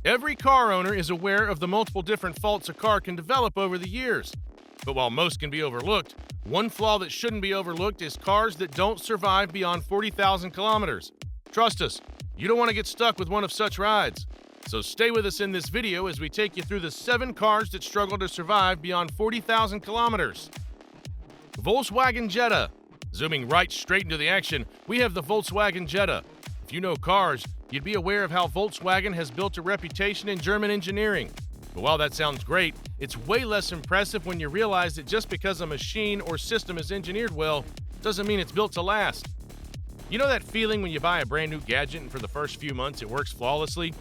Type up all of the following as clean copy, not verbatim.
Every car owner is aware of the multiple different faults a car can develop over the years. But while most can be overlooked, one flaw that shouldn't be overlooked is cars that don't survive beyond 40,000 kilometers. Trust us, you don't want to get stuck with one of such rides. So stay with us in this video as we take you through the 7 cars that struggle to survive beyond 40,000 kilometers. Volkswagen Jetta. Zooming right straight into the action, we have the Volkswagen Jetta. If you know cars, you'd be aware of how Volkswagen has built a reputation in German engineering. But while that sounds great, it's way less impressive when you realize that just because a machine or system is engineered well, doesn't mean it's built to last. You know that feeling when you buy a brand new gadget and for the first few months it works flawlessly?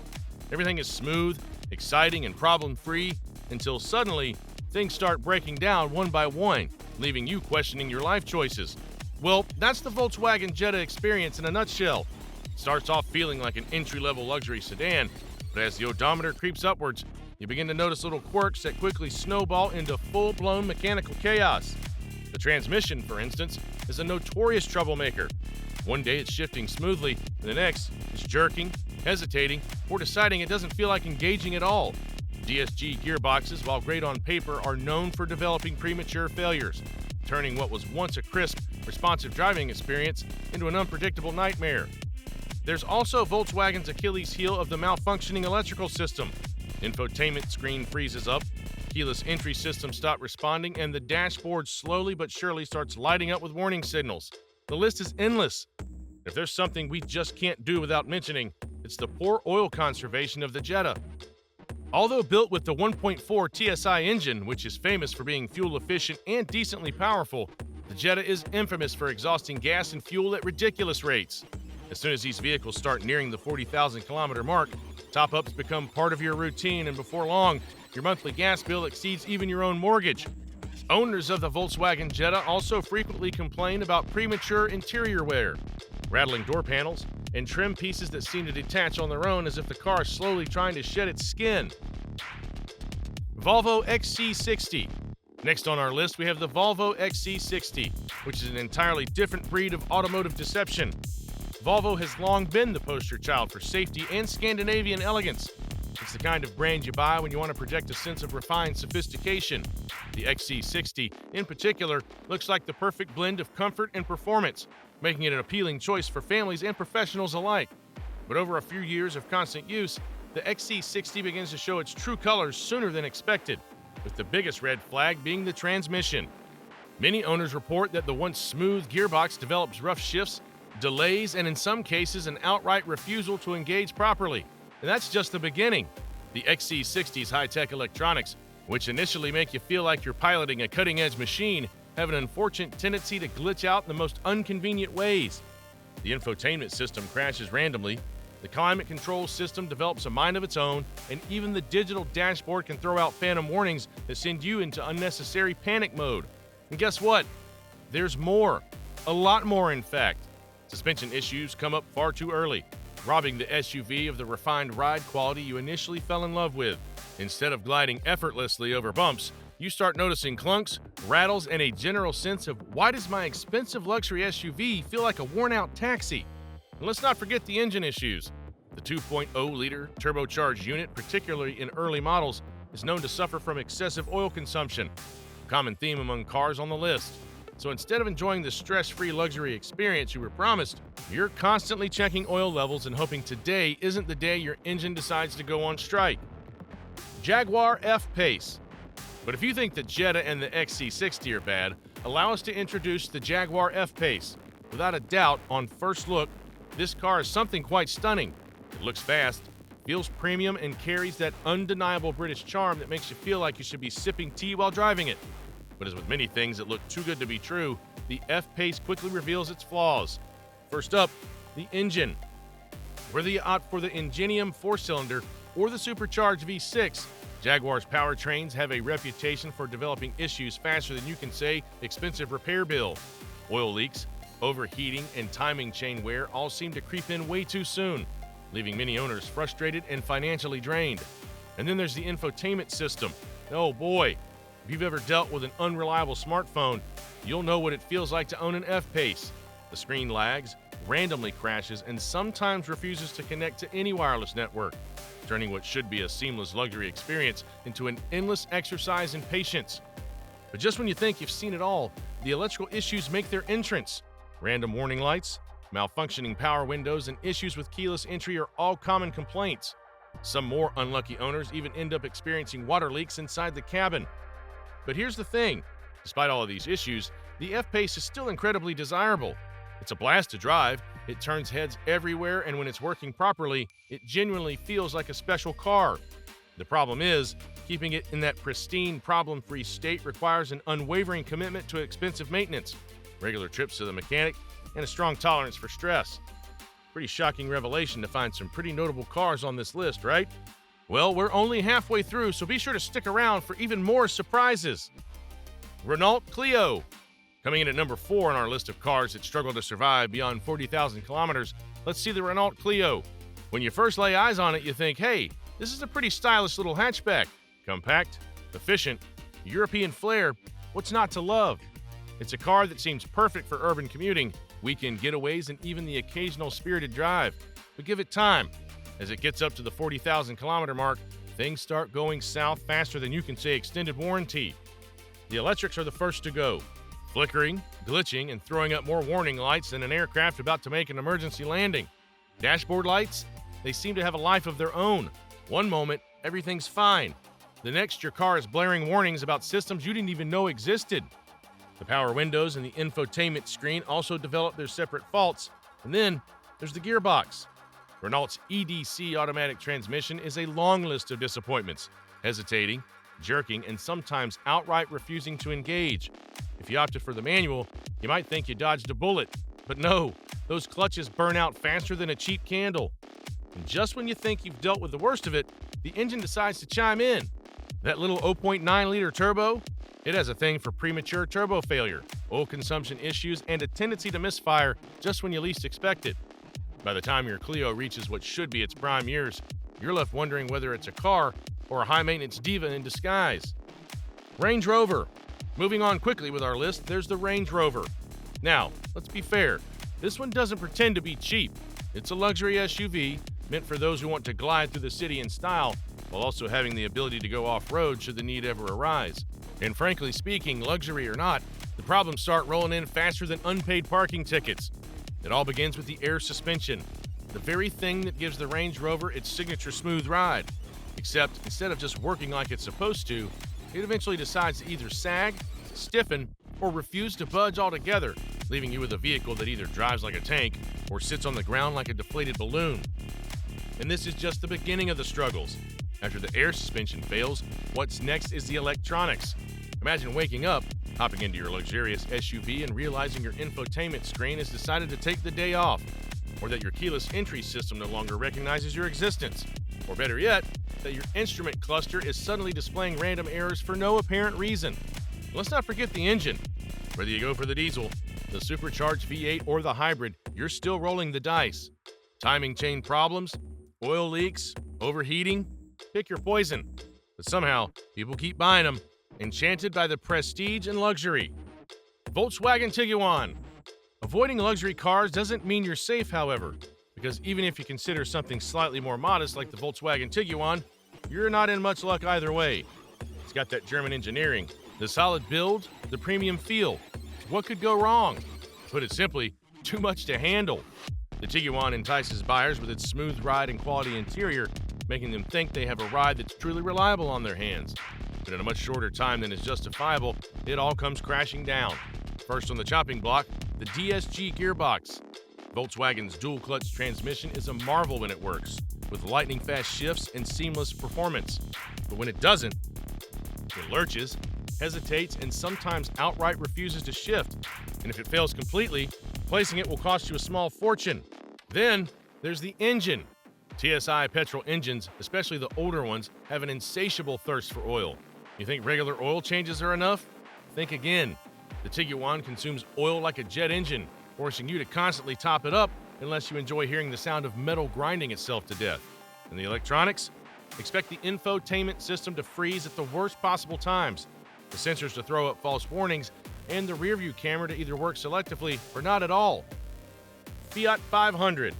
Everything is smooth, exciting, and problem-free until suddenly things start breaking down one by one, leaving you questioning your life choices. Well, that's the Volkswagen Jetta experience in a nutshell. It starts off feeling like an entry-level luxury sedan, but as the odometer creeps upwards, you begin to notice little quirks that quickly snowball into full-blown mechanical chaos. The transmission, for instance, is a notorious troublemaker. One day it's shifting smoothly, and the next it's jerking, hesitating, or deciding it doesn't feel like engaging at all. DSG gearboxes, while great on paper, are known for developing premature failures, turning what was once a crisp, responsive driving experience into an unpredictable nightmare. There's also Volkswagen's Achilles heel of the malfunctioning electrical system. Infotainment screen freezes up, keyless entry systems stop responding, and the dashboard slowly but surely starts lighting up with warning signals. The list is endless. If there's something we just can't do without mentioning, it's the poor oil conservation of the Jetta. Although built with the 1.4 TSI engine, which is famous for being fuel efficient and decently powerful, the Jetta is infamous for exhausting gas and fuel at ridiculous rates. As soon as these vehicles start nearing the 40,000 kilometer mark, top-ups become part of your routine, and before long, your monthly gas bill exceeds even your own mortgage. Owners of the Volkswagen Jetta also frequently complain about premature interior wear, rattling door panels, and trim pieces that seem to detach on their own as if the car is slowly trying to shed its skin. Volvo XC60. Next on our list, we have the Volvo XC60, which is an entirely different breed of automotive deception. Volvo has long been the poster child for safety and Scandinavian elegance. It's the kind of brand you buy when you want to project a sense of refined sophistication. The XC60, in particular, looks like the perfect blend of comfort and performance, making it an appealing choice for families and professionals alike. But over a few years of constant use, the XC60 begins to show its true colors sooner than expected, with the biggest red flag being the transmission. Many owners report that the once smooth gearbox develops rough shifts, delays, and in some cases an outright refusal to engage properly. And that's just the beginning. The XC60's high-tech electronics, which initially make you feel like you're piloting a cutting-edge machine, have an unfortunate tendency to glitch out in the most inconvenient ways. The infotainment system crashes randomly, the climate control system develops a mind of its own, and even the digital dashboard can throw out phantom warnings that send you into unnecessary panic mode. And guess what? There's more. A lot more, in fact. Suspension issues come up far too early, robbing the SUV of the refined ride quality you initially fell in love with. Instead of gliding effortlessly over bumps, you start noticing clunks, rattles, and a general sense of why does my expensive luxury SUV feel like a worn-out taxi? And let's not forget the engine issues. The 2.0-liter turbocharged unit, particularly in early models, is known to suffer from excessive oil consumption, a common theme among cars on the list. So instead of enjoying the stress-free luxury experience you were promised, you're constantly checking oil levels and hoping today isn't the day your engine decides to go on strike. Jaguar F-Pace. But if you think the Jetta and the XC60 are bad, allow us to introduce the Jaguar F-Pace. Without a doubt, on first look, this car is something quite stunning. It looks fast, feels premium, and carries that undeniable British charm that makes you feel like you should be sipping tea while driving it. But as with many things that look too good to be true, the F-Pace quickly reveals its flaws. First up, the engine. Whether you opt for the Ingenium 4-cylinder or the supercharged V6, Jaguar's powertrains have a reputation for developing issues faster than you can say expensive repair bill. Oil leaks, overheating, and timing chain wear all seem to creep in way too soon, leaving many owners frustrated and financially drained. And then there's the infotainment system. Oh boy, if you've ever dealt with an unreliable smartphone, you'll know what it feels like to own an F-Pace. The screen lags, randomly crashes, and sometimes refuses to connect to any wireless network. turning what should be a seamless luxury experience into an endless exercise in patience. But just when you think you've seen it all, the electrical issues make their entrance. Random warning lights, malfunctioning power windows, and issues with keyless entry are all common complaints. Some more unlucky owners even end up experiencing water leaks inside the cabin. But here's the thing, despite all of these issues, the F-Pace is still incredibly desirable. It's a blast to drive, it turns heads everywhere, and when it's working properly, it genuinely feels like a special car. The problem is, keeping it in that pristine, problem-free state requires an unwavering commitment to expensive maintenance, regular trips to the mechanic, and a strong tolerance for stress. Pretty shocking revelation to find some pretty notable cars on this list, right? Well, we're only halfway through, so be sure to stick around for even more surprises. Renault Clio. Coming in at number 4 on our list of cars that struggle to survive beyond 40,000 kilometers, let's see the Renault Clio. When you first lay eyes on it, you think, hey, this is a pretty stylish little hatchback. Compact, efficient, European flair, what's not to love? It's a car that seems perfect for urban commuting, weekend getaways, and even the occasional spirited drive. But give it time. As it gets up to the 40,000 kilometer mark, things start going south faster than you can say extended warranty. The electrics are the first to go, flickering, glitching, and throwing up more warning lights than an aircraft about to make an emergency landing. Dashboard lights, they seem to have a life of their own. One moment, everything's fine. The next, your car is blaring warnings about systems you didn't even know existed. The power windows and the infotainment screen also develop their separate faults. And then there's the gearbox. Renault's EDC automatic transmission is a long list of disappointments, hesitating, jerking, and sometimes outright refusing to engage. If you opted for the manual, you might think you dodged a bullet. But no, those clutches burn out faster than a cheap candle. And just when you think you've dealt with the worst of it, the engine decides to chime in. That little 0.9-liter turbo, it has a thing for premature turbo failure, oil consumption issues, and a tendency to misfire just when you least expect it. By the time your Clio reaches what should be its prime years, you're left wondering whether it's a car or a high-maintenance diva in disguise. Range Rover. Moving on quickly with our list, there's the Range Rover. Now, let's be fair, this one doesn't pretend to be cheap. It's a luxury SUV meant for those who want to glide through the city in style, while also having the ability to go off-road should the need ever arise. And frankly speaking, luxury or not, the problems start rolling in faster than unpaid parking tickets. It all begins with the air suspension, the very thing that gives the Range Rover its signature smooth ride. Except, instead of just working like it's supposed to, it eventually decides to either sag, stiffen, or refuse to budge altogether, leaving you with a vehicle that either drives like a tank or sits on the ground like a deflated balloon. And this is just the beginning of the struggles. After the air suspension fails, what's next is the electronics. Imagine waking up, hopping into your luxurious SUV and realizing your infotainment screen has decided to take the day off, or that your keyless entry system no longer recognizes your existence, or better yet, that your instrument cluster is suddenly displaying random errors for no apparent reason. Let's not forget the engine. Whether you go for the diesel, the supercharged V8, or the hybrid, you're still rolling the dice. Timing chain problems, oil leaks, overheating, pick your poison. But somehow, people keep buying them, enchanted by the prestige and luxury. Volkswagen Tiguan. Avoiding luxury cars doesn't mean you're safe, however, because even if you consider something slightly more modest like the Volkswagen Tiguan, you're not in much luck either way. It's got that German engineering, the solid build, the premium feel. What could go wrong? Put it simply, too much to handle. The Tiguan entices buyers with its smooth ride and quality interior, making them think they have a ride that's truly reliable on their hands. But in a much shorter time than is justifiable, it all comes crashing down. First on the chopping block, the DSG gearbox. Volkswagen's dual-clutch transmission is a marvel when it works, with lightning-fast shifts and seamless performance. But when it doesn't, it lurches, hesitates, and sometimes outright refuses to shift. And if it fails completely, replacing it will cost you a small fortune. Then, there's the engine. TSI petrol engines, especially the older ones, have an insatiable thirst for oil. You think regular oil changes are enough? Think again. The Tiguan consumes oil like a jet engine, forcing you to constantly top it up unless you enjoy hearing the sound of metal grinding itself to death. And the electronics? Expect the infotainment system to freeze at the worst possible times, the sensors to throw up false warnings, and the rearview camera to either work selectively or not at all. Fiat 500.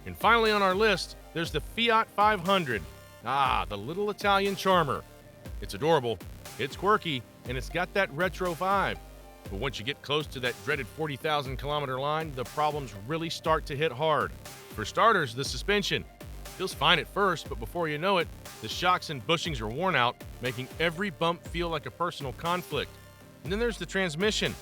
And finally on our list, there's the Fiat 500. Ah, the little Italian charmer. It's adorable, it's quirky, and it's got that retro vibe. But once you get close to that dreaded 40,000 kilometer line, the problems really start to hit hard. For starters, the suspension. Feels fine at first, but before you know it, the shocks and bushings are worn out, making every bump feel like a personal conflict. And then there's the transmission.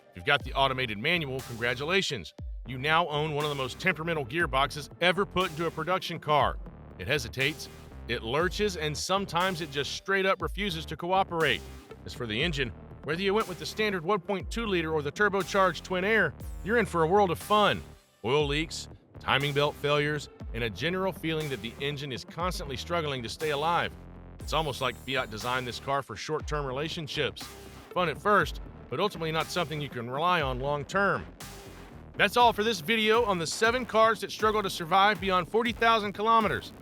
If you've got the automated manual, congratulations. You now own one of the most temperamental gearboxes ever put into a production car. It hesitates, it lurches, and sometimes it just straight up refuses to cooperate. As for the engine, whether you went with the standard 1.2 liter or the turbocharged twin air, you're in for a world of fun. Oil leaks, timing belt failures, and a general feeling that the engine is constantly struggling to stay alive. It's almost like Fiat designed this car for short-term relationships. Fun at first, but ultimately not something you can rely on long-term. That's all for this video on the 7 cars that struggle to survive beyond 40,000 kilometers.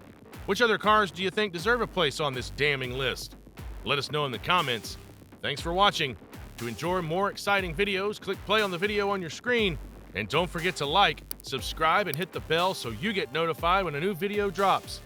Which other cars do you think deserve a place on this damning list? Let us know in the comments. Thanks for watching. To enjoy more exciting videos, click play on the video on your screen. And don't forget to like, subscribe, and hit the bell so you get notified when a new video drops.